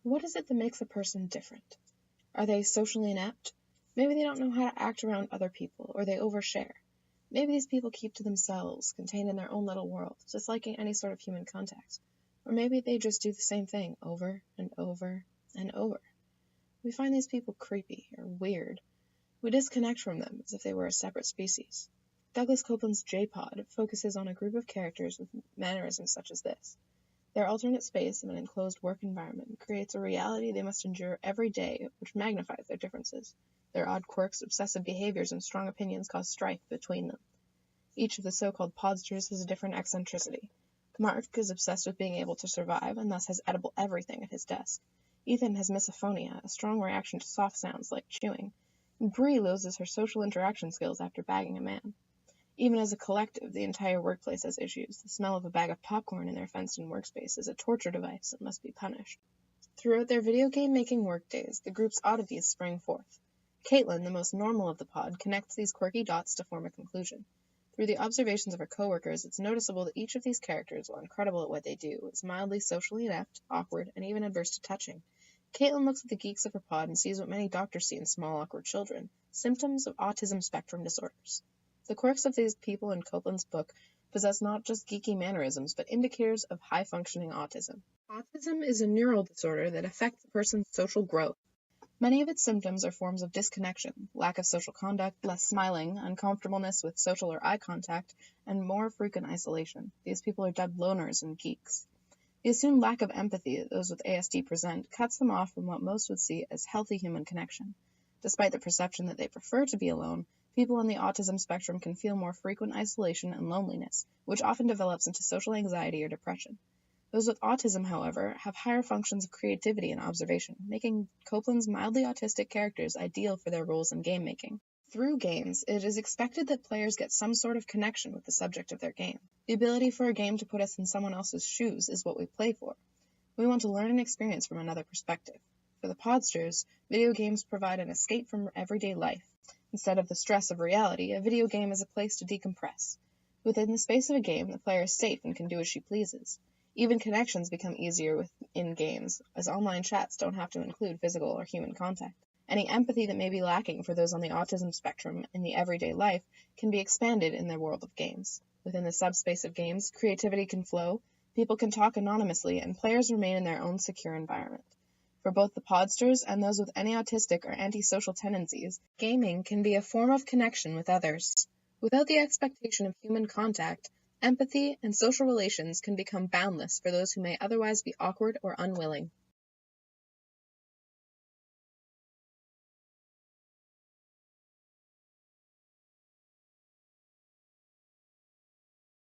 What is it that makes a person different? Are they socially inept? Maybe they don't know how to act around other people, or they overshare. Maybe these people keep to themselves, contained in their own little world, disliking any sort of human contact. Or maybe they just do the same thing over and over and over. We find these people creepy or weird. We disconnect from them as if they were a separate species. Douglas Copeland's Jpod focuses on a group of characters with mannerisms such as this. Their alternate space of an enclosed work environment creates a reality they must endure every day, which magnifies their differences. Their odd quirks, obsessive behaviors, and strong opinions cause strife between them. Each of the so-called podsters has a different eccentricity. Mark is obsessed with being able to survive, and thus has edible everything at his desk. Ethan has misophonia, a strong reaction to soft sounds like chewing. And Bree loses her social interaction skills after bagging a man. Even as a collective, the entire workplace has issues. The smell of a bag of popcorn in their fenced-in workspace is a torture device that must be punished. Throughout their video game-making workdays, the group's oddities spring forth. Caitlin, the most normal of the pod, connects these quirky dots to form a conclusion. Through the observations of her coworkers, it's noticeable that each of these characters, while incredible at what they do, is mildly socially inept, awkward, and even adverse to touching. Caitlin looks at the geeks of her pod and sees what many doctors see in small, awkward children, symptoms of autism spectrum disorders. The quirks of these people in Copeland's book possess not just geeky mannerisms, but indicators of high-functioning autism. Autism is a neural disorder that affects a person's social growth. Many of its symptoms are forms of disconnection, lack of social conduct, less smiling, uncomfortableness with social or eye contact, and more frequent isolation. These people are dubbed loners and geeks. The assumed lack of empathy that those with ASD present cuts them off from what most would see as healthy human connection. Despite the perception that they prefer to be alone, people on the autism spectrum can feel more frequent isolation and loneliness, which often develops into social anxiety or depression. Those with autism, however, have higher functions of creativity and observation, making Copeland's mildly autistic characters ideal for their roles in game making. Through games, it is expected that players get some sort of connection with the subject of their game. The ability for a game to put us in someone else's shoes is what we play for. We want to learn and experience from another perspective. For the podsters, video games provide an escape from everyday life. Instead of the stress of reality, a video game is a place to decompress. Within the space of a game, the player is safe and can do as she pleases. Even connections become easier within games, as online chats don't have to include physical or human contact. Any empathy that may be lacking for those on the autism spectrum in the everyday life can be expanded in their world of games. Within the subspace of games, creativity can flow, people can talk anonymously, and players remain in their own secure environment. For both the podsters and those with any autistic or antisocial tendencies, gaming can be a form of connection with others. Without the expectation of human contact, empathy and social relations can become boundless for those who may otherwise be awkward or unwilling.